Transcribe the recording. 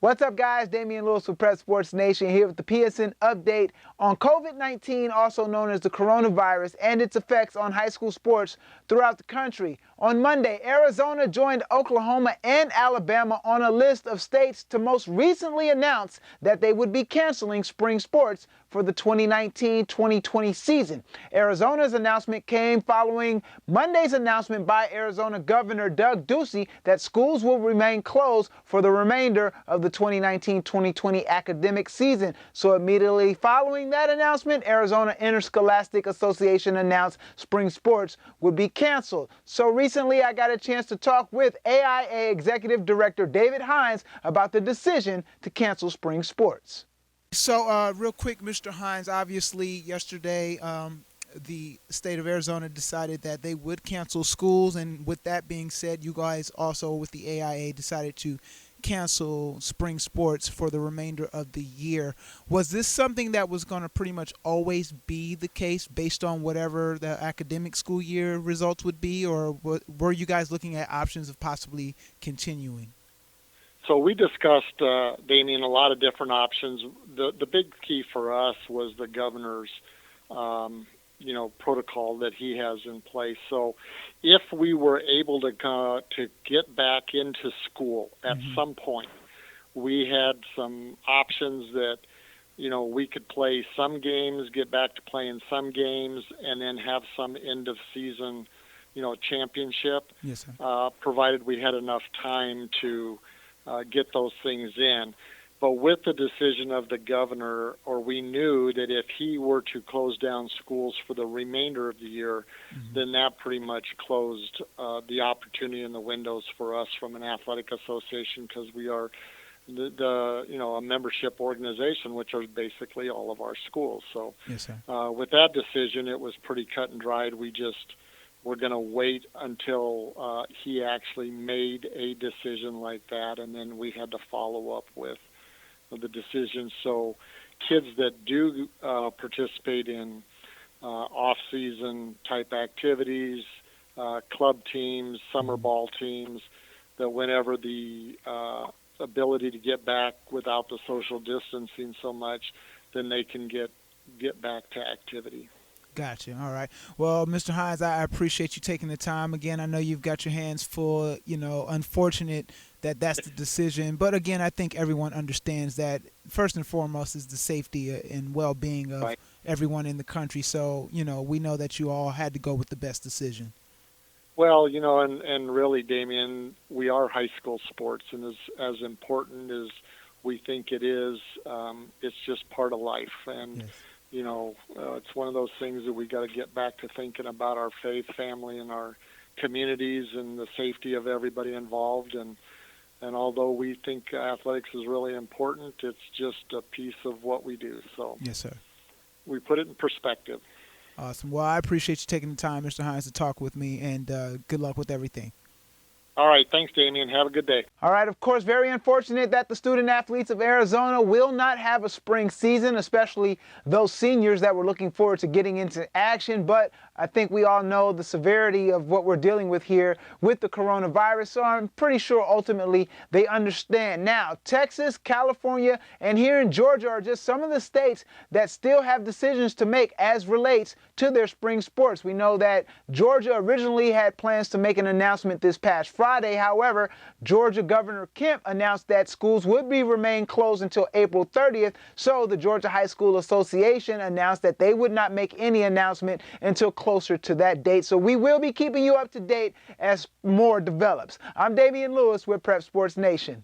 What's up, guys? Damian Lewis with Prep Sports Nation here with the PSN update on COVID-19, also known as the coronavirus, and its effects on high school sports throughout the country. On Monday, Arizona joined Oklahoma and Alabama on a list of states to most recently announce that they would be canceling spring sports for the 2019-2020 season. Arizona's announcement came following Monday's announcement by Arizona Governor Doug Ducey that schools will remain closed for the remainder of the 2019-2020 academic season. So immediately following that announcement, Arizona Interscholastic Association announced spring sports would be canceled. So recently I got a chance to talk with AIA Executive Director David Hines about the decision to cancel spring sports. So real quick, Mr. Hines, obviously yesterday the state of Arizona decided that they would cancel schools, and with that being said, you guys also with the AIA decided to cancel spring sports for the remainder of the year. Was this something that was going to pretty much always be the case based on whatever the academic school year results would be, or were you guys looking at options of possibly continuing? So we discussed, Damien, a lot of different options. The big key for us was the governor's, protocol that he has in place. So if we were able to get back into school at some point, we had some options that, we could play some games, get back to playing some games, and then have some end of season, championship. Yes, sir. Provided we had enough time to get those things in. But with the decision of the governor, or we knew that if he were to close down schools for the remainder of the year, then that pretty much closed the opportunity and the windows for us from an athletic association, because we are a membership organization, which are basically all of our schools. So yes, sir. With that decision, it was pretty cut and dried. We're going to wait until he actually made a decision like that, and then we had to follow up with the decision. So kids that do participate in off-season type activities, club teams, summer ball teams, that whenever the ability to get back without the social distancing so much, then they can get back to activity. Gotcha. All right. Well, Mr. Hines, I appreciate you taking the time. Again, I know you've got your hands full. Unfortunate that that's the decision. But again, I think everyone understands that first and foremost is the safety and well-being of everyone in the country. So, we know that you all had to go with the best decision. Well, and really, Damien, we are high school sports, and as important as we think it is, it's just part of life. And yes. It's one of those things that we got to get back to thinking about our faith, family, and our communities, and the safety of everybody involved. And although we think athletics is really important, it's just a piece of what we do. So yes, sir. We put it in perspective. Awesome. Well, I appreciate you taking the time, Mr. Hines, to talk with me, and good luck with everything. All right. Thanks, Damien. Have a good day. All right, of course, very unfortunate that the student athletes of Arizona will not have a spring season, especially those seniors that were looking forward to getting into action. But I think we all know the severity of what we're dealing with here with the coronavirus, so I'm pretty sure ultimately they understand. Now, Texas, California, and here in Georgia are just some of the states that still have decisions to make as relates to their spring sports. We know that Georgia originally had plans to make an announcement this past Friday. However, Georgia Governor Kemp announced that schools would remain closed until April 30th. So the Georgia High School Association announced that they would not make any announcement until closer to that date. So we will be keeping you up to date as more develops. I'm Damian Lewis with Prep Sports Nation.